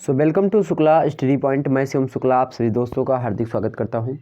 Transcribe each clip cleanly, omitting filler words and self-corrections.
Welcome to Shukla study point. मैं शिवम शुक्ला आप सभी दोस्तों का हार्दिक स्वागत करता हूं।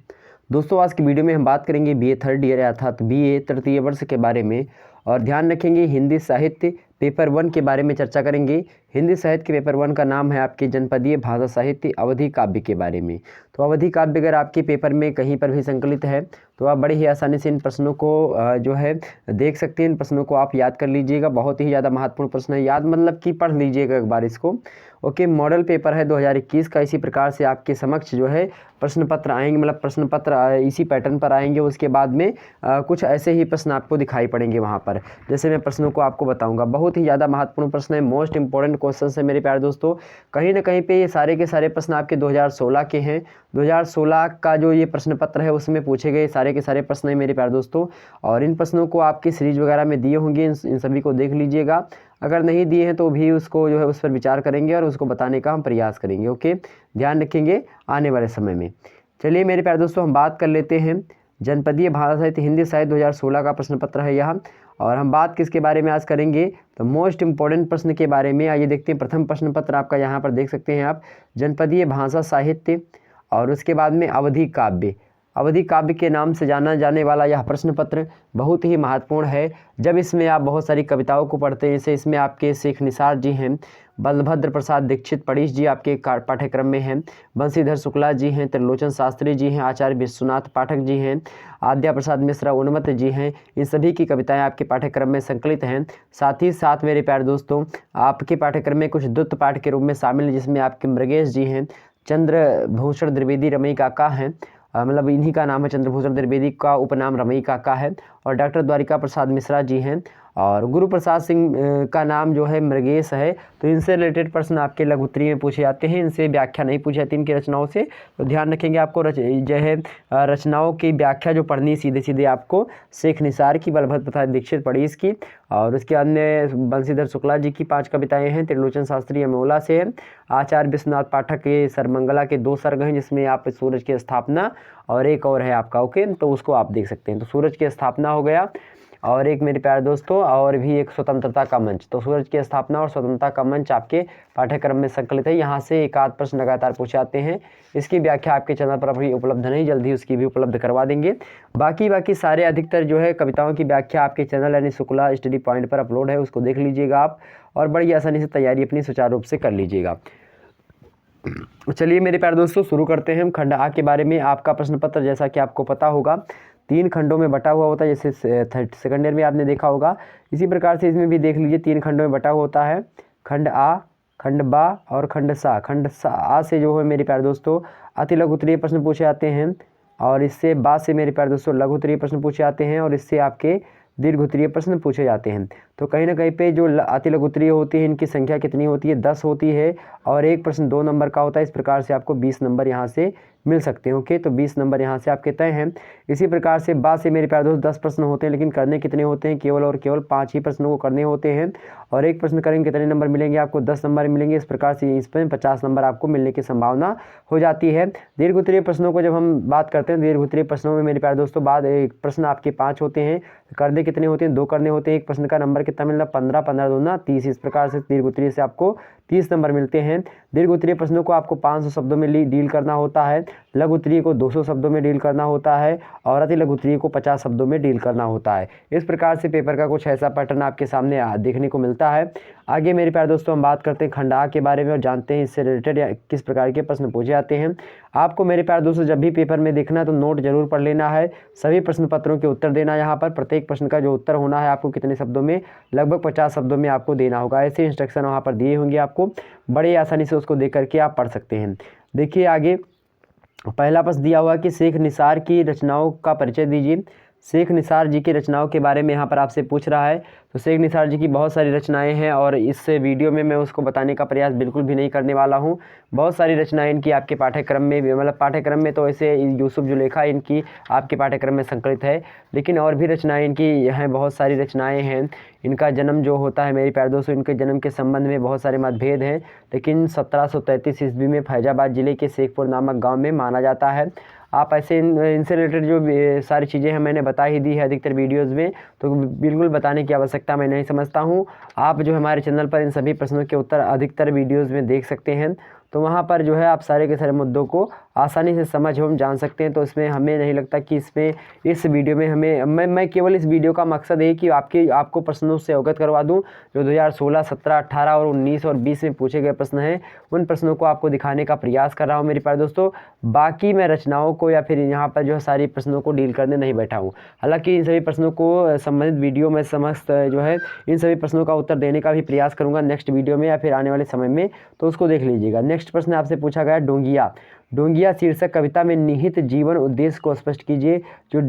दोस्तों, आज की वीडियो में हम बात करेंगे बीए थर्ड ईयर अर्थात बीए तृतीय वर्ष के बारे में, और ध्यान रखेंगे हिंदी साहित्य पेपर 1 के बारे में चर्चा करेंगे। हिंदी साहित्य के पेपर 1 का नाम है आपके जनपदीय भाषा साहित्य अवधि काव्य के बारे में। तो अवधि काव्य अगर आपके पेपर में कहीं पर भी संकलित है तो आप बड़े ही आसानी से इन प्रश्नों को जो है देख सकते हैं। इन प्रश्नों को आप याद कर लीजिएगा, बहुत ही ज़्यादा महत्वपूर्ण प्रश्न है। याद मतलब कि पढ़ लीजिएगा एक बार इसको। ओके, मॉडल पेपर है 2021 का। इसी प्रकार से आपके समक्ष जो है प्रश्न पत्र आएंगे, मतलब प्रश्न पत्र इसी पैटर्न पर आएंगे। उसके बाद में कुछ ऐसे ही प्रश्न आपको दिखाई पड़ेंगे वहाँ पर, जैसे मैं प्रश्नों को आपको बताऊंगा। बहुत ही ज़्यादा महत्वपूर्ण प्रश्न है, मोस्ट इंपॉर्टेंट क्वेश्चन है मेरे प्यारे दोस्तों। कहीं ना कहीं पे ये सारे के सारे प्रश्न आपके 2016 के हैं। 2016 का जो ये प्रश्न पत्र है उसमें पूछे गए सारे के सारे प्रश्न हैं मेरे प्यारे दोस्तों। और इन प्रश्नों को आपकी सीरीज वगैरह में दिए होंगे, इन सभी को देख लीजिएगा। अगर नहीं दिए हैं तो भी उसको जो है उस पर विचार करेंगे और उसको बताने का हम प्रयास करेंगे। ओके, ध्यान रखेंगे आने वाले समय में। चलिए मेरे प्यारे दोस्तों, हम बात कर लेते हैं जनपदीय भाषा साहित्य हिंदी साहित्य 2016 का प्रश्न पत्र है यह। और हम बात किसके बारे में आज करेंगे, तो मोस्ट इंपॉर्टेंट प्रश्न के बारे में। आइए देखते हैं। प्रथम प्रश्न पत्र आपका यहाँ पर देख सकते हैं आप, जनपदीय भाषा साहित्य, और उसके बाद में अवधि काव्य। अवधि काव्य के नाम से जाना जाने वाला यह प्रश्न पत्र बहुत ही महत्वपूर्ण है। जब इसमें आप बहुत सारी कविताओं को पढ़ते हैं, जैसे इसमें आपके शेख निसार जी हैं, बलभद्र प्रसाद दीक्षित पड़ीस जी आपके पाठ्यक्रम में हैं, बंशीधर शुक्ला जी हैं, त्रिलोचन शास्त्री जी हैं, आचार्य विश्वनाथ पाठक जी हैं, आद्या प्रसाद मिश्रा उन्मत्त जी हैं। इन सभी की कविताएं आपके पाठ्यक्रम में संकलित हैं। साथ ही साथ मेरे प्यारे दोस्तों, आपके पाठ्यक्रम में कुछ द्वितीय पाठ के रूप में शामिल है, जिसमें आपके मृगेश जी हैं, चंद्रभूषण द्विवेदी रमई काका हैं, मतलब इन्हीं का नाम है, चंद्रभूषण द्विवेदी का उपनाम रमई काका है, और डॉक्टर द्वारिका प्रसाद मिश्रा जी हैं, और गुरु प्रसाद सिंह का नाम जो है मृगेश है। तो इनसे रिलेटेड प्रश्न आपके लघु उत्तरीय में पूछे जाते हैं, इनसे व्याख्या नहीं पूछी जाती इनकी रचनाओं से। तो ध्यान रखेंगे, आपको जो है रचनाओं की व्याख्या जो पढ़नी सीधे सीधे आपको शेख निसार की, बलभद्र प्रसाद दीक्षित पड़ीस की, और उसके अन्य बंशीधर शुक्ला जी की 5 कविताएं हैं, त्रिलोचन शास्त्री अमोला से है, आचार्य विश्वनाथ पाठक के सरमंगला के 2 सर्ग हैं, जिसमें आप सूरज की स्थापना और एक और है आपका। ओके, तो उसको आप देख सकते हैं। तो सूरज की स्थापना हो गया, और एक मेरे प्यारे दोस्तों और भी एक स्वतंत्रता का मंच। तो सूरज की स्थापना और स्वतंत्रता का मंच आपके पाठ्यक्रम में संकलित है। यहाँ से एक आध प्रश्न लगातार पूछे जाते हैं। इसकी व्याख्या आपके चैनल पर अभी उपलब्ध नहीं, जल्दी उसकी भी उपलब्ध करवा देंगे। बाकी सारे अधिकतर जो है कविताओं की व्याख्या आपके चैनल यानी शुक्ला स्टडी पॉइंट पर अपलोड है, उसको देख लीजिएगा आप, और बड़ी आसानी से तैयारी अपनी सुचारू रूप से कर लीजिएगा। चलिए मेरे प्यारे दोस्तों, शुरू करते हैं हम खंड आ के बारे में। आपका प्रश्न पत्र जैसा कि आपको पता होगा 3 खंडों में बटा हुआ होता है, जैसे सेकंड ईयर में आपने देखा होगा। इसी प्रकार से इसमें भी देख लीजिए 3 खंडों में बटा हुआ होता है, खंड आ, खंड बा और खंड सा। खंड आ से जो है मेरे प्यारे दोस्तों अति लघु उत्तरीय प्रश्न पूछे जाते हैं, और इससे बा से मेरे प्यारे दोस्तों लघु उत्तरीय प्रश्न पूछे जाते हैं, और इससे आपके दीर्घ उत्तरीय प्रश्न पूछे जाते हैं। तो कहीं ना कहीं पे जो अति लघु उत्तरीय होती है इनकी संख्या कितनी होती है, 10 होती है, और एक प्रश्न 2 नंबर का होता है। इस प्रकार से आपको 20 नंबर यहाँ से मिल सकते हैं। ओके, तो 20 नंबर यहाँ से आपके तय हैं। इसी प्रकार से बा से मेरे प्यारे दोस्त 10 प्रश्न होते हैं, लेकिन करने कितने होते हैं, केवल और केवल 5 ही प्रश्नों को करने होते हैं, और एक प्रश्न करेंगे कितने नंबर मिलेंगे आपको, 10 नंबर मिलेंगे। इस प्रकार से इस पर 50 नंबर आपको मिलने की संभावना हो जाती है। दीर्घ उत्तरीय प्रश्नों को जब हम बात करते हैं, दीर्घ उत्तरीय प्रश्नों में मेरे प्यारे दोस्तों बाद एक प्रश्न आपके 5 होते हैं, करने कितने होते हैं, 2 करने होते हैं। एक प्रश्न का नंबर कितना मिलना, 15, 15 दूना 30। इस प्रकार से दीर्घ उत्तरीय से आपको 30 नंबर मिलते हैं। दीर्घ उत्तरीय प्रश्नों को आपको 500 शब्दों में डील करना होता है, लघु उत्तरीय को 200 शब्दों में डील करना होता है, और अति लघु उत्तरीय को 50 शब्दों में डील करना होता है। इस प्रकार से पेपर का कुछ ऐसा पैटर्न आपके सामने देखने को मिलता है। आगे मेरे प्यारे दोस्तों हम बात करते हैं खंड आ के बारे में, और जानते हैं इससे रिलेटेड या किस प्रकार के प्रश्न पूछे जाते हैं। आपको मेरे प्यारे दोस्तों जब भी पेपर में देखना है तो नोट जरूर पढ़ लेना है, सभी प्रश्न पत्रों के उत्तर देना। यहाँ पर प्रत्येक प्रश्न का जो उत्तर होना है आपको कितने शब्दों में, लगभग 50 शब्दों में आपको देना होगा। ऐसे इंस्ट्रक्शन वहाँ पर दिए होंगे, आपको बड़े आसानी से उसको देख करके आप पढ़ सकते हैं। देखिए आगे पहला प्रश्न दिया हुआ कि शेख निसार की रचनाओं का परिचय दीजिए। शेख निसार जी की रचनाओं के बारे में यहाँ पर आपसे पूछ रहा है। तो शेख निसार जी की बहुत सारी रचनाएं हैं, और इस वीडियो में मैं उसको बताने का प्रयास बिल्कुल भी नहीं करने वाला हूँ। बहुत सारी रचनाएं इनकी आपके पाठ्यक्रम में भी, मतलब पाठ्यक्रम में तो ऐसे यूसुफ जुलेखा इनकी आपके पाठ्यक्रम में संकलित है, लेकिन और भी रचनाएं इनकी हैं, बहुत सारी रचनाएं हैं। इनका जन्म जो होता है मेरे प्यारे दोस्तों, इनके जन्म के संबंध में बहुत सारे मतभेद हैं, लेकिन 1733 ईस्वी में फैजाबाद जिले के शेखपुर नामक गाँव में माना जाता है। आप ऐसे इनसे रिलेटेड जो सारी चीज़ें हैं मैंने बता ही दी है अधिकतर वीडियोज़ में, तो बिल्कुल बताने की आवश्यकता मैं नहीं समझता हूँ। आप जो हमारे चैनल पर इन सभी प्रश्नों के उत्तर अधिकतर वीडियोज़ में देख सकते हैं। तो वहाँ पर जो है आप सारे के सारे मुद्दों को आसानी से समझ एवं जान सकते हैं। तो इसमें हमें नहीं लगता कि इसमें इस वीडियो में मैं केवल इस वीडियो का मकसद है कि आपको प्रश्नों से अवगत करवा दूं जो 2016, 17, 18 और 19 और 20 में पूछे गए प्रश्न हैं। उन प्रश्नों को आपको दिखाने का प्रयास कर रहा हूं मेरे प्यारे दोस्तों। बाकी मैं रचनाओं को या फिर यहाँ पर जो है सारी प्रश्नों को डील करने नहीं बैठा हूँ। हालांकि इन सभी प्रश्नों को संबंधित वीडियो में समस्त जो है इन सभी प्रश्नों का उत्तर देने का भी प्रयास करूँगा नेक्स्ट वीडियो में या फिर आने वाले समय में, तो उसको देख लीजिएगा। नेक्स्ट प्रश्न आपसे पूछा गया डोंगिया। डोंगिया शीर्षक कविता में निहित जीवन उद्देश्य को स्पष्ट कीजिए। जो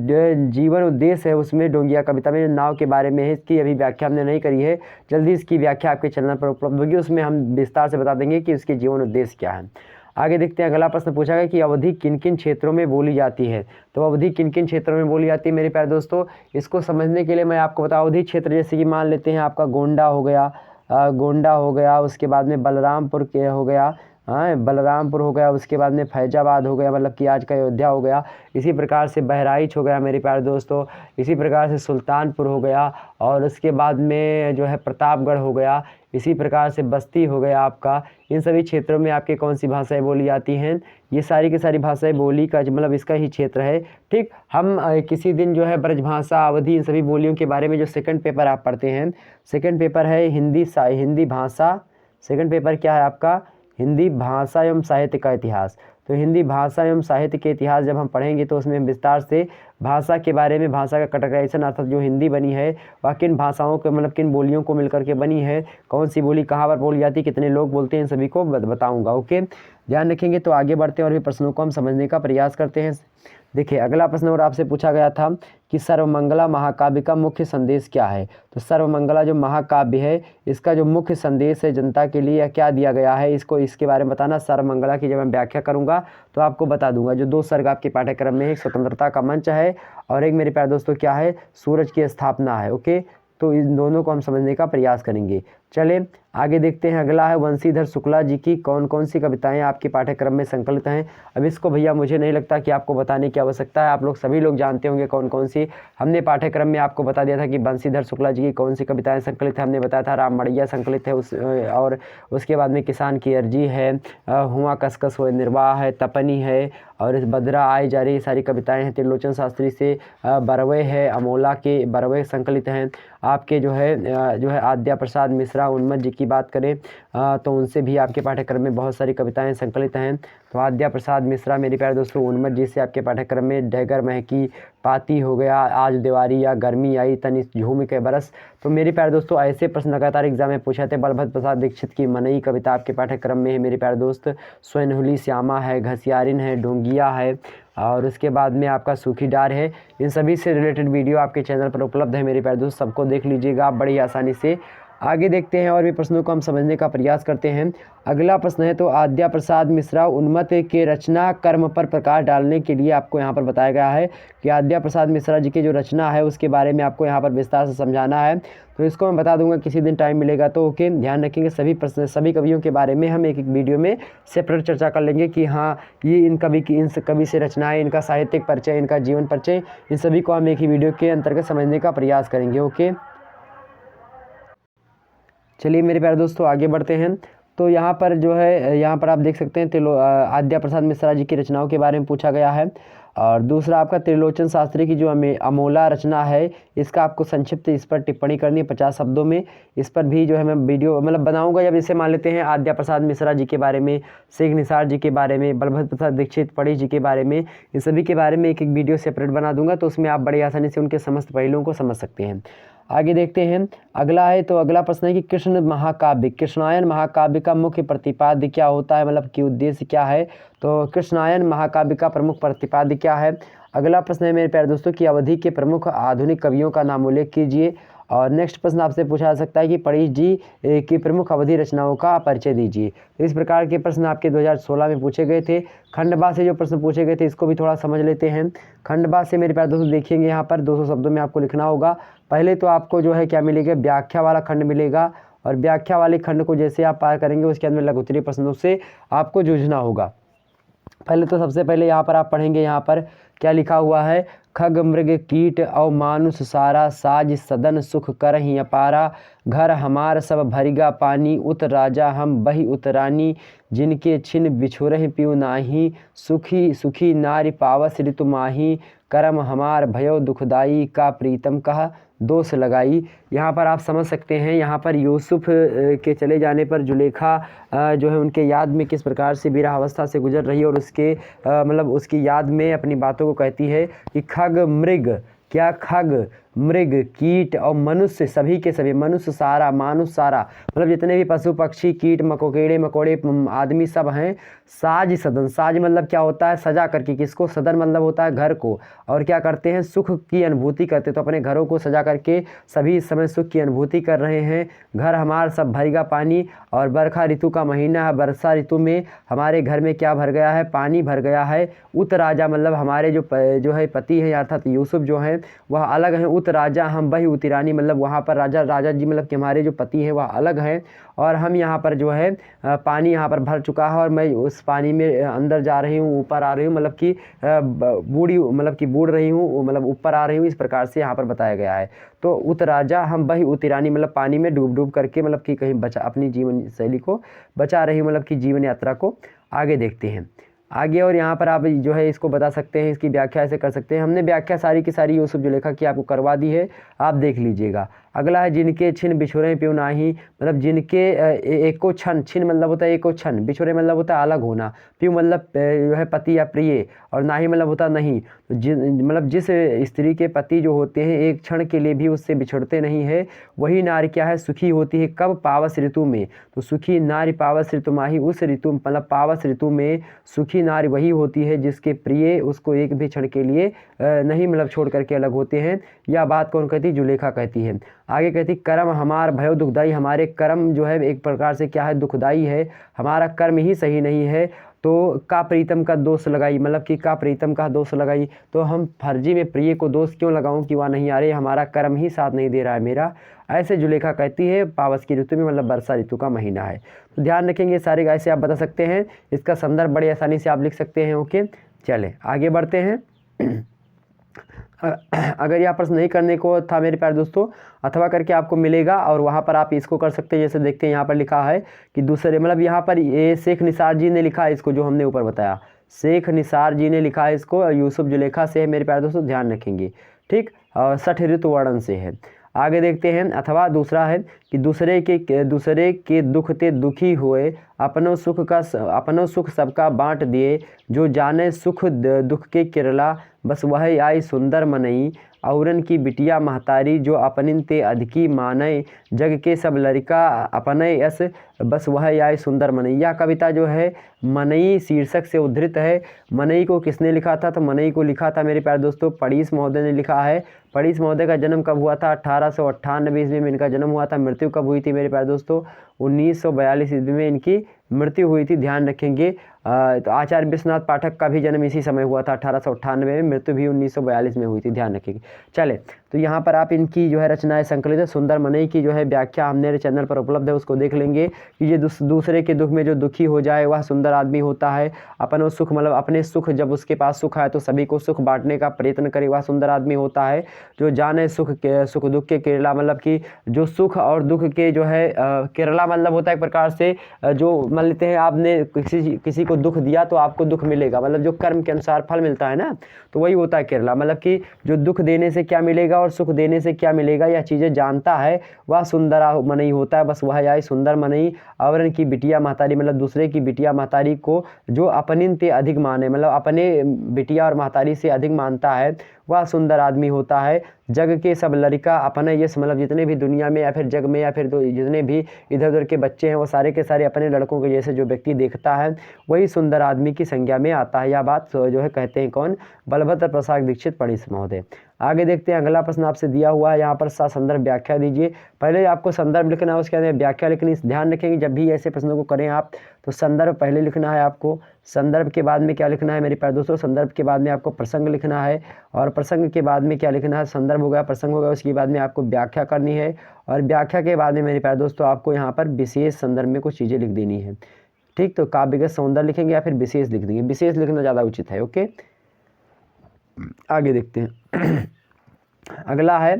जीवन उद्देश्य है उसमें डोंगिया कविता में नाव के बारे में है, इसकी अभी व्याख्या हमने नहीं करी है, जल्दी इसकी व्याख्या आपके चैनल पर उपलब्ध होगी, उसमें हम विस्तार से बता देंगे कि उसके जीवन उद्देश्य क्या है। आगे देखते हैं। अगला प्रश्न पूछा गया कि अवधि किन किन क्षेत्रों में बोली जाती है। तो अवधि किन किन क्षेत्रों में बोली जाती है मेरे प्यारे दोस्तों, इसको समझने के लिए मैं आपको बताऊं। अवधि क्षेत्र जैसे कि मान लेते हैं आपका गोंडा हो गया, उसके बाद में बलरामपुर के हो गया, बलरामपुर हो गया, उसके बाद में फैजाबाद हो गया, मतलब कि आज का अयोध्या हो गया। इसी प्रकार से बहराइच हो गया मेरे प्यारे दोस्तों, इसी प्रकार से सुल्तानपुर हो गया, और उसके बाद में जो है प्रतापगढ़ हो गया, इसी प्रकार से बस्ती हो गया आपका। इन सभी क्षेत्रों में आपके कौन सी भाषाएं बोली जाती हैं, ये सारी की सारी भाषाएं बोली का मतलब इसका ही क्षेत्र है। ठीक, हम किसी दिन जो है ब्रजभाषा, अवधि, इन सभी बोलियों के बारे में जो सेकंड पेपर आप पढ़ते हैं, सेकंड पेपर है हिंदी भाषा, सेकंड पेपर क्या है आपका, हिंदी भाषा एवं साहित्य का इतिहास। तो हिंदी भाषा एवं साहित्य के इतिहास जब हम पढ़ेंगे तो उसमें विस्तार से भाषा के बारे में, भाषा का कैटेगराइजेशन अर्थात जो हिंदी बनी है वह किन भाषाओं के मतलब किन बोलियों को मिलकर के बनी है, कौन सी बोली कहाँ पर बोली जाती है, कितने लोग बोलते हैं, इन सभी को बताऊंगा। ओके, ध्यान रखेंगे। तो आगे बढ़ते हैं और भी प्रश्नों को हम समझने का प्रयास करते हैं। देखिए अगला प्रश्न और आपसे पूछा गया था कि सर्वमंगला महाकाव्य का मुख्य संदेश क्या है। तो सर्वमंगला जो महाकाव्य है इसका जो मुख्य संदेश है जनता के लिए क्या दिया गया है, इसके बारे में बताना। सर्वमंगला की जब मैं व्याख्या करूंगा तो आपको बता दूंगा। जो 2 सर्ग आपके पाठ्यक्रम में, एक स्वतंत्रता का मंच है और एक मेरे प्यारे दोस्तों क्या है, सूरज की स्थापना है। ओके, तो इन दोनों को हम समझने का प्रयास करेंगे। चले आगे देखते हैं। अगला है वंशीधर शुक्ला जी की कौन कौन सी कविताएं आपके पाठ्यक्रम में संकलित हैं। अब इसको भैया मुझे नहीं लगता कि आपको बताने की आवश्यकता है, आप लोग सभी लोग जानते होंगे कौन कौन सी। हमने पाठ्यक्रम में आपको बता दिया था कि वंशीधर शुक्ला जी की कौन सी कविताएं संकलित है। हमने बताया था राममड़िया संकलित है और उसके बाद में किसान की अर्जी है, हुआ कसकस हुए निर्वाह है, तपनी है, और इस बद्रा आई जा रही सारी कविताएं हैं। त्रिलोचन शास्त्री से बरवे है, अमोला के बरवे संकलित हैं। आपके जो है आद्या प्रसाद मिश्रा उन्मत जी की बात करें तो उनसे भी आपके पाठ्यक्रम में बहुत सारी कविताएं संकलित हैं। तो आद्या प्रसाद मिश्रा मेरे प्यारे दोस्तों उन्मत जी से आपके पाठ्यक्रम में डैगर महकी, पाती हो गया, आज दिवारी या गर्मी आई, तनी झूम के बरस। तो मेरे प्यारे दोस्तों ऐसे प्रश्न लगातार एग्जाम में पूछा थे। बलभद्र प्रसाद दीक्षित की मनई कविता आपके पाठ्यक्रम में है मेरे प्यारे दोस्त। स्वयंहुली श्यामा है, घसियारिन है, डोंगिया है, और उसके बाद में आपका सूखी डार है। इन सभी से रिलेटेड वीडियो आपके चैनल पर उपलब्ध है मेरे प्यारे दोस्त, सबको देख लीजिएगा आप बड़ी आसानी से। आगे देखते हैं और भी प्रश्नों को हम समझने का प्रयास करते हैं। अगला प्रश्न है तो आद्या प्रसाद मिश्रा उन्मत के रचना कर्म पर प्रकाश डालने के लिए आपको यहाँ पर बताया गया है कि आद्या प्रसाद मिश्रा जी की जो रचना है उसके बारे में आपको यहाँ पर विस्तार से समझाना है। तो इसको मैं बता दूंगा किसी दिन टाइम मिलेगा तो। ओके, ध्यान रखेंगे सभी कवियों के बारे में हम एक वीडियो में सेपरेट चर्चा कर लेंगे कि हाँ ये इन कवि से रचनाएं, इनका साहित्यिक परिचय, इनका जीवन परिचय, इन सभी को हम एक ही वीडियो के अंतर्गत समझने का प्रयास करेंगे। ओके, चलिए मेरे प्यारे दोस्तों आगे बढ़ते हैं। तो यहाँ पर आप देख सकते हैं आद्या प्रसाद मिश्रा जी की रचनाओं के बारे में पूछा गया है। और दूसरा आपका त्रिलोचन शास्त्री की जो अमोला रचना है इसका आपको संक्षिप्त इस पर टिप्पणी करनी है 50 शब्दों में। इस पर भी जो है मैं वीडियो मतलब बनाऊंगा। जब इसे मान लेते हैं आद्या प्रसाद मिश्रा जी के बारे में, शेख निसार जी के बारे में, बलभद्र प्रसाद दीक्षित पढ़ी जी के बारे में, इन सभी के बारे में एक वीडियो सेपरेट बना दूंगा, तो उसमें आप बड़ी आसानी से उनके समस्त पहलुओं को समझ सकते हैं। आगे देखते हैं। अगला प्रश्न है कि कृष्णायन महाकाव्य का मुख्य प्रतिपाद्य क्या होता है, मतलब कि उद्देश्य क्या है। तो कृष्णायन महाकाव्य का प्रमुख प्रतिपाद्य क्या है। अगला प्रश्न है मेरे प्यारे दोस्तों कि अवधि के प्रमुख आधुनिक कवियों का नाम उल्लेख कीजिए। और नेक्स्ट प्रश्न आपसे पूछा जा सकता है कि पढ़ी जी की प्रमुख अवधि रचनाओं का परिचय दीजिए। तो इस प्रकार के प्रश्न आपके 2016 में पूछे गए थे। खंडबा से जो प्रश्न पूछे गए थे इसको भी थोड़ा समझ लेते हैं। खंडबा से मेरे प्यारे दोस्तों देखेंगे यहाँ पर 200 शब्दों में आपको लिखना होगा। पहले तो आपको जो है क्या मिलेगा, व्याख्या वाला खंड मिलेगा, और व्याख्या वाले खंड को जैसे आप पार करेंगे उसके अंदर लघुत्तरीय प्रश्नों से आपको जूझना होगा। पहले तो सबसे पहले यहाँ पर आप पढ़ेंगे, यहाँ पर क्या लिखा हुआ है, खग मृग कीट और मानुष सारा, साज सदन सुख करहि अपारा, घर हमार सब भरिगा पानी, उत राजा हम बहि उतरानी, जिनके छिन बिछुरहि पिउ नाही, सुखी सुखी नारी पावस ऋतु माही, करम हमार भयो दुखदाई, का प्रीतम कहा दोष लगाई। यहाँ पर आप समझ सकते हैं, यहाँ पर यूसुफ के चले जाने पर जुलेखा जो है उनके याद में किस प्रकार से विरहावस्था से गुजर रही है, और उसके मतलब उसकी याद में अपनी बातों को कहती है कि खग मृग, क्या खग मृग कीट और मनुष्य, सभी के सभी, मनुष्य सारा मानुष सारा, मतलब जितने भी पशु पक्षी कीट मकोड़े मकोड़े आदमी सब हैं, साज सदन, साज मतलब क्या होता है, सजा करके, किसको, सदन मतलब होता है घर को, और क्या करते हैं, सुख की अनुभूति करते, तो अपने घरों को सजा करके सभी इस समय सुख की अनुभूति कर रहे हैं। घर हमार सब भरेगा पानी, और बरखा ऋतु का महीना है, वर्षा ऋतु में हमारे घर में क्या भर गया है, पानी भर गया है। उत राजा मतलब हमारे जो है पति है अर्थात यूसुफ जो हैं वह अलग हैं, उत राजा हम बहि उतिरानी, मतलब वहाँ पर राजा जी मतलब कि हमारे जो पति हैं वह अलग हैं, और हम यहाँ पर जो है पानी यहाँ पर भर चुका है, और मैं उस पानी में अंदर जा रही हूँ, ऊपर आ रही हूँ, मतलब कि बूढ़ रही हूँ, मतलब ऊपर आ रही हूँ, इस प्रकार से यहाँ पर बताया गया है। तो उत राजा हम बहि उतिरानी मतलब पानी में डूब डूब करके, मतलब कि कहीं बचा अपनी जीवन शैली को बचा रही हूँ, मतलब कि जीवन यात्रा को आगे देखते हैं आगे। और यहाँ पर आप जो है इसको बता सकते हैं, इसकी व्याख्या ऐसे कर सकते हैं। हमने व्याख्या सारी की सारी यूसुफ जुलेखा की आपको करवा दी है, आप देख लीजिएगा। अगला है जिनके छिन बिछुरे पिउ नाही, मतलब जिनके एको छन, छिन मतलब होता है एको छन, बिछुरे मतलब होता है अलग होना, पिउ मतलब जो है पति या प्रिय, और नाही मतलब होता नहीं। तो मतलब जिस स्त्री के पति जो होते हैं एक क्षण के लिए भी उससे बिछड़ते नहीं है, वही नारी क्या है, सुखी होती है। कब, पावस ऋतु में। तो सुखी नारी पावस ऋतु माही, उस ऋतु मतलब पावस ऋतु में सुखी नारी वही होती है जिसके प्रिय उसको एक भी क्षण के लिए नहीं मतलब छोड़ करके अलग होते हैं। यह बात कौन कहती है, जुलेखा कहती है। आगे कहती कर्म हमार भयो दुखदाई, हमारे कर्म जो है एक प्रकार से क्या है, दुखदाई है, हमारा कर्म ही सही नहीं है। तो का प्रीतम का दोष लगाई, मतलब कि का प्रीतम का दोष लगाई, तो हम फर्जी में प्रिय को दोष क्यों लगाऊं कि वह नहीं आ रही, हमारा कर्म ही साथ नहीं दे रहा है मेरा, ऐसे जुलेखा कहती है। पावस की ऋतु में मतलब वर्षा ऋतु का महीना है। तो ध्यान रखेंगे, सारे ऐसे आप बता सकते हैं, इसका संदर्भ बड़ी आसानी से आप लिख सकते हैं। ओके, चले आगे बढ़ते हैं। अगर यह प्रश्न नहीं करने को था मेरे प्यारे दोस्तों, अथवा करके आपको मिलेगा, और वहाँ पर आप इसको कर सकते हैं। जैसे देखते हैं यहाँ पर लिखा है कि दूसरे, मतलब यहाँ पर ये शेख निसार जी ने लिखा है इसको, जो हमने ऊपर बताया, शेख निसार जी ने लिखा है इसको, यूसुफ जुलेखा से है मेरे प्यारे दोस्तों, ध्यान रखेंगे, ठीक। और 60 ऋतु वर्णन से है। आगे देखते हैं, अथवा दूसरा है कि दूसरे के दुख ते दुखी हुए, अपनों सुख सबका बांट दिए, जो जाने सुख दुख के किरला, बस वह आई सुंदर मनई, औरन की बिटिया महतारी, जो अपनिन ते अधिकी मानय, जग के सब लड़का अपनय यस, बस वह आई सुंदर मनई। यह कविता जो है मनई शीर्षक से उद्धृत है। मनई को किसने लिखा था, तो मनई को लिखा था मेरे प्यारे दोस्तों पड़ीस महोदय ने लिखा है। पड़ीस महोदय का जन्म कब हुआ था, 1898 ईस्वी में इनका जन्म हुआ था। मृत्यु कब हुई थी मेरे प्यारे दोस्तों, 1942 ईस्वी में इनकी मृत्यु हुई थी, ध्यान रखेंगे। तो आचार्य विश्वनाथ पाठक का भी जन्म इसी समय हुआ था 1898 में, मृत्यु भी 1942 में हुई थी, ध्यान रखेंगे। चले, तो यहाँ पर आप इनकी जो है रचनाएं संकलित है। सुंदर मनई की जो है व्याख्या हमने चैनल पर उपलब्ध है, उसको देख लेंगे कि ये दूसरे के दुख में जो दुखी हो जाए वह सुंदर आदमी होता है। अपन सुख मतलब अपने सुख, जब उसके पास सुख है तो सभी को सुख बांटने का प्रयत्न करे, वह सुंदर आदमी होता है। जो जाने सुख दुख के केरला, मतलब कि जो सुख और दुख के जो है केरला मतलब होता है एक प्रकार से, जो मान लेते हैं आपने किसी को दुख दिया तो आपको दुख मिलेगा, मतलब जो कर्म के अनुसार फल मिलता है ना, तो वही होता है केरला। मतलब कि जो दुख देने से क्या मिलेगा और सुख देने से क्या मिलेगा, यह चीज़ें जानता है, वह सुंदर मनई होता है। बस वह आई सुंदर मनई, औरन की बिटिया महतारी, मतलब दूसरे की बिटिया महतारी को जो अपनिन ते अधिक माने, मतलब अपने बिटिया और महतारी से अधिक मानता है, वह सुंदर आदमी होता है। जग के सब लड़का अपने यश, मतलब जितने भी दुनिया में या फिर जग में या फिर जितने भी इधर उधर के बच्चे हैं वो सारे के सारे अपने लड़कों के जैसे जो व्यक्ति देखता है वही सुंदर आदमी की संज्ञा में आता है। यह बात जो है कहते हैं कौन, बलभद्र प्रसाद दीक्षित पड़ीस महोदय। आगे देखते हैं, अगला प्रश्न आपसे दिया हुआ है, यहाँ पर संदर्भ व्याख्या दीजिए। पहले आपको संदर्भ लिखना है, उसके अंदर व्याख्या लिखनी। ध्यान रखेंगे जब भी ऐसे प्रश्नों को करें आप तो संदर्भ पहले लिखना है आपको, संदर्भ के बाद में क्या लिखना है मेरे प्यारे दोस्तों, संदर्भ के बाद में आपको प्रसंग लिखना है, और प्रसंग के बाद में क्या लिखना है, संदर्भ हो गया, प्रसंग हो गया, उसके बाद में आपको व्याख्या करनी है, और व्याख्या के बाद में मेरे प्यारे दोस्तों आपको यहाँ पर विशेष संदर्भ में कुछ चीज़ें लिख देनी है। ठीक, तो काव्यगत सौंदर्य लिखेंगे या फिर विशेष लिख देंगे, विशेष लिखना ज़्यादा उचित है। ओके, आगे देखते हैं। अगला है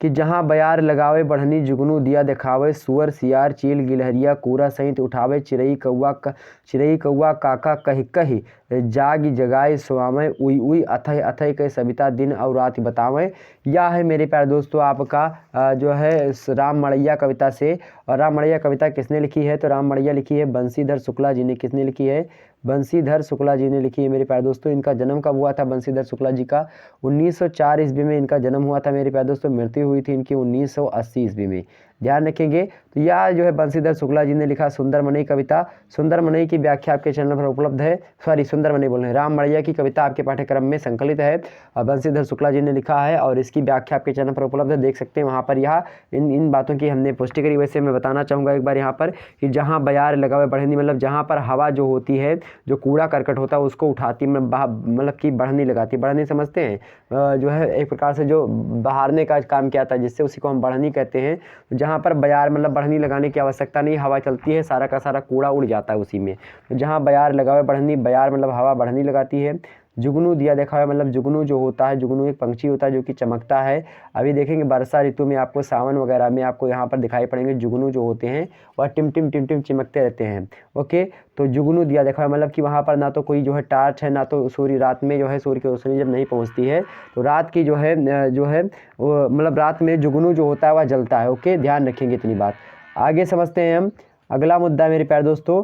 कि जहाँ बयार लगावे बढ़नी जुगनू दिया दिखावे, सुअर सियार चील गिलहरिया कूरा सहित उठावे, चिड़ई कौआ काका कही कही जाग जगाए सुआवे, उई उई अथय अथय के सविता दिन और रात बतावें। यह है मेरे प्यारे दोस्तों आपका जो है राम मड़ैया कविता से। और राम मड़ैया कविता किसने लिखी है? तो राम मड़ैया लिखी है बंसीधर शुक्ला जी ने। किसने लिखी है? बंसीधर शुक्ला जी ने लिखी है मेरे प्यारे दोस्तों। इनका जन्म कब हुआ था बंसीधर शुक्ला जी का? 1904 ईस्वी में इनका जन्म हुआ था मेरे प्यारे दोस्तों। मृत्यु हुई थी इनकी 1980 ईस्वी में, ध्यान रखेंगे। तो यह जो है बंसीधर शुक्ला जी ने लिखा सुंदर मनई कविता। सुंदर मनई की व्याख्या आपके चैनल पर उपलब्ध है। सॉरी, सुंदर मनई बोल रहे हैं, राम मड़ैया की कविता आपके पाठ्यक्रम में संकलित है और बंसीधर शुक्ला जी ने लिखा है और इसकी व्याख्या आपके चैनल पर उपलब्ध है, देख सकते हैं वहाँ पर। यह इन बातों की हमने पुष्टि करी। वैसे मैं बताना चाहूँगा एक बार यहाँ पर कि जहाँ बयार लगावे बढ़नी, मतलब जहाँ पर हवा जो होती है, जो कूड़ा करकट होता है उसको उठाती, मतलब कि बढ़नी लगाती। बढ़नी समझते हैं, जो है एक प्रकार से जो बहारने का काम किया था, जिससे उसी को हम बढ़नी कहते हैं। जहाँ पर बयार मतलब बढ़नी लगाने की आवश्यकता नहीं, हवा चलती है, सारा का सारा कूड़ा उड़ जाता है उसी में। तो जहाँ बयार लगावे बढ़नी, बयार मतलब हवा बढ़नी लगाती है। जुगनू दिया देखा है, मतलब जुगनू जो होता है, जुगनू एक पंछी होता है जो कि चमकता है। अभी देखेंगे वर्षा ऋतु में आपको, सावन वगैरह में आपको यहाँ पर दिखाई पड़ेंगे जुगनू जो होते हैं वह टिम टिम टिम टिम चिमकते रहते हैं। ओके, तो जुगनू दिया देखा है मतलब कि वहाँ पर ना तो कोई जो है टार्च है, ना तो सूर्य, रात में जो है सूर्य की रोशनी जब नहीं पहुँचती है तो रात की जो है मतलब रात में जुगनू जो होता है वह जलता है। ओके, ध्यान रखेंगे इतनी बात। आगे समझते हैं हम। अगला मुद्दा मेरे प्यारे दोस्तों,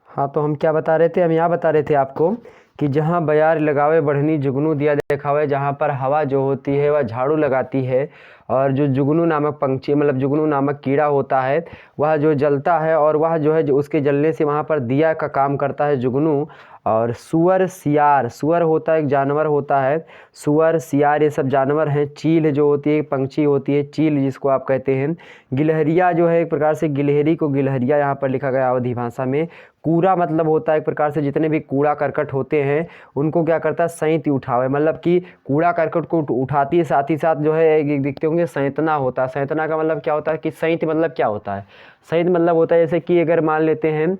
हाँ, तो हम क्या बता रहे थे? हम यहाँ बता रहे थे आपको कि जहाँ बयार लगावे बढ़नी जुगनू दिया देखावे, जहाँ पर हवा जो होती है वह झाड़ू लगाती है और जो जुगनू नामक पंछी, मतलब जुगनू नामक कीड़ा होता है वह जो जलता है और वह जो है जो उसके जलने से वहाँ पर दिया का काम करता है जुगनू। और सुअर सियार, सुअर होता है एक जानवर होता है, सुअर सियार ये सब जानवर हैं। चील जो होती है पंछी होती है, चील जिसको आप कहते हैं। गिलहरिया जो है एक प्रकार से, गिलहरी को गिलहरिया यहाँ पर लिखा गया अवधी भाषा में। कूड़ा मतलब होता है एक प्रकार से जितने भी कूड़ा करकट होते हैं उनको क्या करता है? सैंती उठावे, मतलब कि कूड़ा करकट को उठाती है, साथ ही साथ जो है एक देखते होंगे सैंतना होता है। सैंतना का मतलब क्या होता है कि सैंत मतलब क्या होता है? सैंत मतलब होता है जैसे कि अगर मान लेते हैं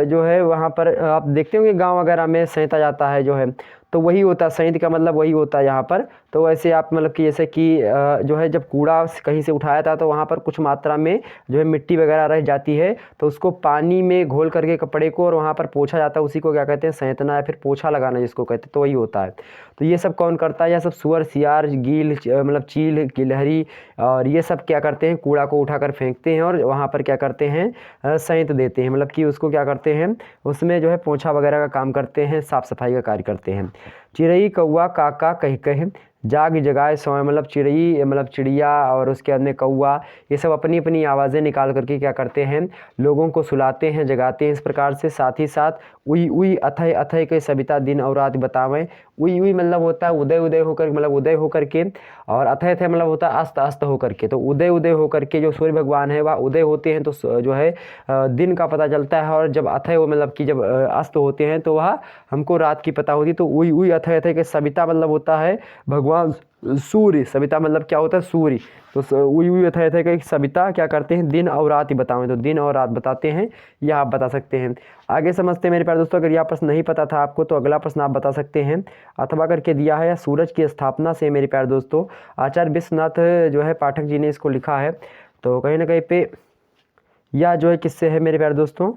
जो है वहाँ पर आप देखते होंगे गांव वगैरह में सैंता जाता है जो है, तो वही होता है सैंत का मतलब, वही होता है यहाँ पर। तो वैसे आप मतलब कि जैसे कि जो है जब कूड़ा कहीं से उठाया था तो वहाँ पर कुछ मात्रा में जो है मिट्टी वगैरह रह जाती है, तो उसको पानी में घोल करके कपड़े को और वहाँ पर पोंछा जाता है, उसी को क्या कहते हैं? सैंतना या फिर पोछा लगाना जिसको कहते हैं, तो वही होता है। तो ये सब कौन करता है? यह सब सुअर सियार मतलब चील गिलहरी और ये सब क्या करते हैं? कूड़ा को उठाकर फेंकते हैं और वहाँ पर क्या करते हैं? सैंत देते हैं, मतलब कि उसको क्या करते हैं? उसमें जो है पोंछा वगैरह का काम करते हैं, साफ सफाई का कार्य करते हैं। चिड़ई कौआ काका कह कह जाग जगाए सोए, मतलब चिड़ई मतलब चिड़िया और उसके अंदर कौआ, ये सब अपनी अपनी आवाज़ें निकाल करके क्या करते हैं? लोगों को सुलाते हैं, जगाते हैं इस प्रकार से। साथ ही साथ उई उई अथय अथय के सविता दिन और रात बतावें। उई उई मतलब होता है उदय उदय होकर, मतलब उदय होकर के, और अथय अथय मतलब होता है अस्त अस्त होकर के। तो उदय उदय होकर के जो सूर्य भगवान है वह उदय होते हैं तो जो है दिन का पता चलता है, और जब अथय मतलब कि जब अस्त होते हैं तो वह हमको रात की पता होती है। तो उई उई अथय अथय के सविता मतलब होता है भगवान सूर्य। सविता मतलब क्या होता है? सूर्य। तो उई उई अथय अथय का सविता क्या करते हैं? दिन और रात ही बतावें, तो दिन और रात बताते हैं, यह आप बता सकते हैं। आगे समझते हैं मेरे प्यारे दोस्तों। अगर यह प्रश्न नहीं पता था आपको तो अगला प्रश्न आप बता सकते हैं। अथवा करके दिया है, सूरज की स्थापना से मेरे प्यारे दोस्तों आचार्य विश्वनाथ जो है पाठक जी ने इसको लिखा है। तो कहीं ना कहीं पे यह जो है किससे है मेरे प्यारे दोस्तों?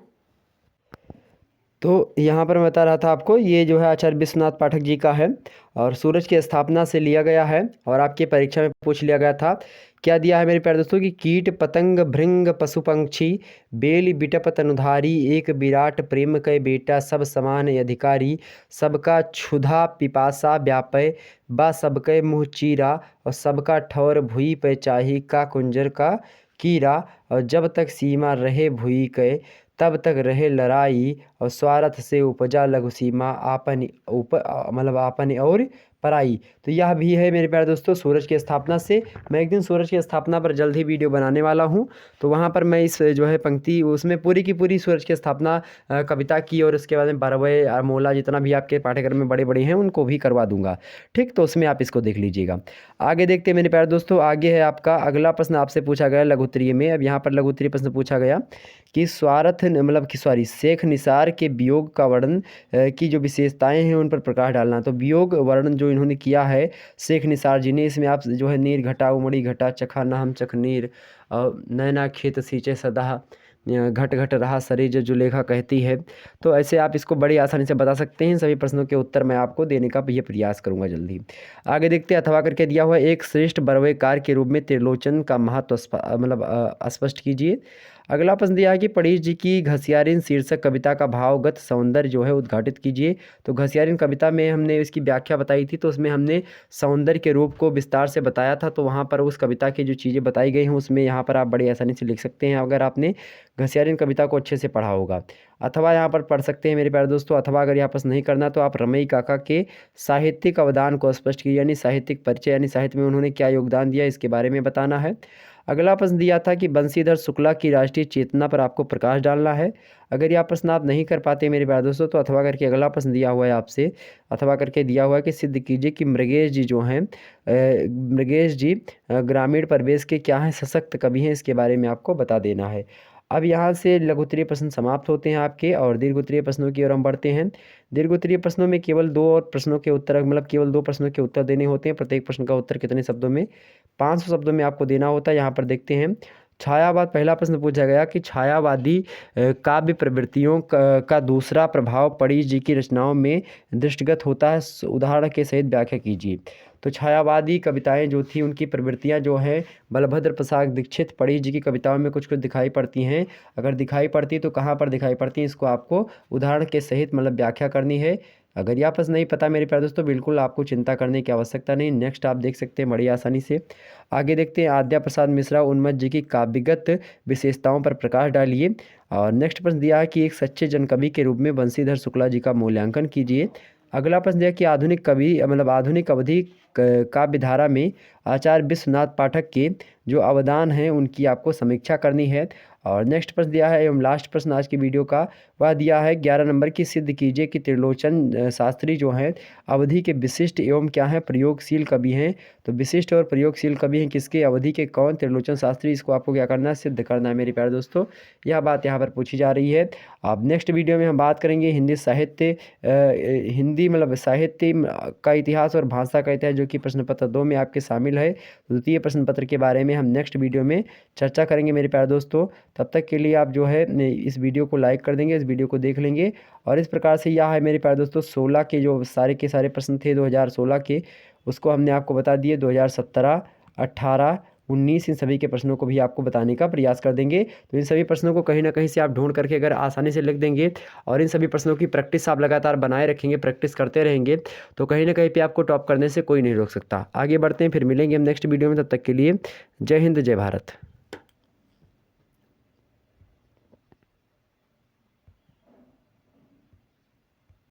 तो यहाँ पर मैं बता रहा था आपको, ये जो है आचार्य विश्वनाथ पाठक जी का है और सूरज की स्थापना से लिया गया है और आपकी परीक्षा में पूछ लिया गया था। क्या दिया है मेरे प्यारे दोस्तों कि कीट पतंग भृंग पशु पंक्षी बेल बिटप तनुधारी एक विराट प्रेम कै बेटा सब समान अधिकारी सबका क्षुधा पिपासा व्यापय बा सबके मुँह चीरा और सबका ठौर भुई पे चाही का कुंजर का कीरा और जब तक सीमा रहे भुई कै तब तक रहे लड़ाई और स्वार्थ से उपजा लघु सीमा आपन मतलब आपन और पर आई। तो यह भी है मेरे प्यारे दोस्तों सूरज की स्थापना से। मैं एक दिन सूरज की स्थापना पर जल्द ही वीडियो बनाने वाला हूँ, तो वहाँ पर मैं इस जो है पंक्ति उसमें पूरी की पूरी सूरज की स्थापना कविता की, और उसके बाद में बारहवें अरमोला जितना भी आपके पाठ्यक्रम में बड़े बड़े हैं उनको भी करवा दूंगा। ठीक, तो उसमें आप इसको देख लीजिएगा। आगे देखते हैं मेरे प्यारे दोस्तों, आगे है आपका अगला प्रश्न आपसे पूछा गया लघु उत्तरीय में। अब यहाँ पर लघु उत्तरीय प्रश्न पूछा गया कि स्वार्थ मतलब कि सॉरी शेख निसार के वियोग का वर्णन की जो विशेषताएं हैं उन पर प्रकाश डालना। तो वियोग वर्णन जो इन्होंने किया है शेख निसार जी ने, इसमें आप जो है नीर घटा उमड़ी घटा चखा नाम चख नीर नैना खेत सींचे सदा घट घट रहा सरी जो जुलेखा कहती है। तो ऐसे आप इसको बड़ी आसानी से बता सकते हैं। सभी प्रश्नों के उत्तर मैं आपको देने का ये प्रयास करूंगा जल्दी। आगे देखते हैं, अथवा करके दिया हुआ एक श्रेष्ठ बरवेकार के रूप में त्रिलोचन का महत्व मतलब स्पष्ट कीजिए। अगला प्रश्न दिया है कि पणीश जी की घसियारिन शीर्षक कविता का भावगत सौंदर्य जो है उद्घाटित कीजिए। तो घसियारिन कविता में हमने इसकी व्याख्या बताई थी, तो उसमें हमने सौंदर्य के रूप को विस्तार से बताया था। तो वहाँ पर उस कविता की जो चीज़ें बताई गई हैं उसमें यहाँ पर आप बड़ी आसानी से लिख सकते हैं अगर आपने घसियारिन कविता को अच्छे से पढ़ा होगा। अथवा यहाँ पर पढ़ सकते हैं मेरे प्यारे दोस्तों। अथवा अगर यहाँ पर नहीं करना तो आप रमई काका के साहित्यिक अवदान को स्पष्ट कीजिए, यानी साहित्यिक परिचय, यानी साहित्य में उन्होंने क्या योगदान दिया इसके बारे में बताना है। अगला प्रश्न दिया था कि बंशीधर शुक्ला की राष्ट्रीय चेतना पर आपको प्रकाश डालना है। अगर यह प्रश्न आप नहीं कर पाते मेरे प्यारे दोस्तों तो अथवा करके अगला प्रश्न दिया हुआ है आपसे, अथवा करके दिया हुआ है कि सिद्ध कीजिए कि मृगेश जी जो हैं मृगेश जी ग्रामीण परिवेश के क्या हैं सशक्त कवि हैं, इसके बारे में आपको बता देना है। अब यहाँ से लघु उत्तरीय प्रश्न समाप्त होते हैं आपके, और दीर्घ उत्तरीय प्रश्नों की ओर हम बढ़ते हैं। दीर्घ उत्तरीय प्रश्नों में केवल दो और प्रश्नों के उत्तर मतलब केवल दो प्रश्नों के उत्तर देने होते हैं। प्रत्येक प्रश्न का उत्तर कितने शब्दों में, 500 शब्दों में आपको देना होता है। यहाँ पर देखते हैं छायावाद, पहला प्रश्न पूछा गया कि छायावादी काव्य प्रवृत्तियों का दूसरा प्रभाव पणीश जी की रचनाओं में दृष्टिगत होता है, उदाहरण के सहित व्याख्या कीजिए। तो छायावादी कविताएं जो थी उनकी प्रवृत्तियां जो हैं बलभद्र प्रसाद दीक्षित पणीश जी की कविताओं में कुछ कुछ दिखाई पड़ती हैं। अगर दिखाई पड़ती तो कहाँ पर दिखाई पड़ती हैं, इसको आपको उदाहरण के सहित मतलब व्याख्या करनी है। अगर यह प्रश्न नहीं पता मेरे प्यारे दोस्तों बिल्कुल आपको चिंता करने की आवश्यकता नहीं। नेक्स्ट आप देख सकते हैं बड़ी आसानी से। आगे देखते हैं, आद्या प्रसाद मिश्रा उन्मत्त जी की काव्यगत विशेषताओं पर प्रकाश डालिए। और नेक्स्ट प्रश्न दिया है कि एक सच्चे जनकवि के रूप में बंशीधर शुक्ला जी का मूल्यांकन कीजिए। अगला प्रश्न दिया कि आधुनिक कवि मतलब आधुनिक अवधि काव्यधारा में आचार्य विश्वनाथ पाठक के जो अवदान हैं उनकी आपको समीक्षा करनी है। और नेक्स्ट प्रश्न दिया है एवं लास्ट प्रश्न आज की वीडियो का वह दिया है 11 नंबर की, सिद्ध कीजिए कि त्रिलोचन शास्त्री जो हैं अवधि के विशिष्ट एवं क्या हैं प्रयोगशील कवि हैं। तो विशिष्ट और प्रयोगशील कवि हैं किसके, अवधि के कौन, त्रिलोचन शास्त्री। इसको आपको क्या करना है, सिद्ध करना है मेरे प्यारे दोस्तों। यह बात यहाँ पर पूछी जा रही है। अब नेक्स्ट वीडियो में हम बात करेंगे हिंदी साहित्य हिंदी मतलब साहित्य का इतिहास और भाषा का इतिहास, जो कि प्रश्न पत्र 2 में आपके शामिल है। द्वितीय प्रश्न पत्र के बारे में हम नेक्स्ट वीडियो में चर्चा करेंगे मेरे प्यारे दोस्तों। तब तक के लिए आप जो है इस वीडियो को लाइक कर देंगे, इस वीडियो को देख लेंगे। और इस प्रकार से यह है मेरे प्यारे दोस्तों 16 के जो सारे के सारे प्रश्न थे 2016 के, उसको हमने आपको बता दिए। 2017, 18, 19 इन सभी के प्रश्नों को भी आपको बताने का प्रयास कर देंगे। तो इन सभी प्रश्नों को कहीं ना कहीं से आप ढूंढ करके अगर आसानी से लिख देंगे और इन सभी प्रश्नों की प्रैक्टिस आप लगातार बनाए रखेंगे, प्रैक्टिस करते रहेंगे, तो कहीं ना कहीं पे आपको टॉप करने से कोई नहीं रोक सकता। आगे बढ़ते हैं, फिर मिलेंगे हम नेक्स्ट वीडियो में। तब तक के लिए जय हिंद, जय भारत।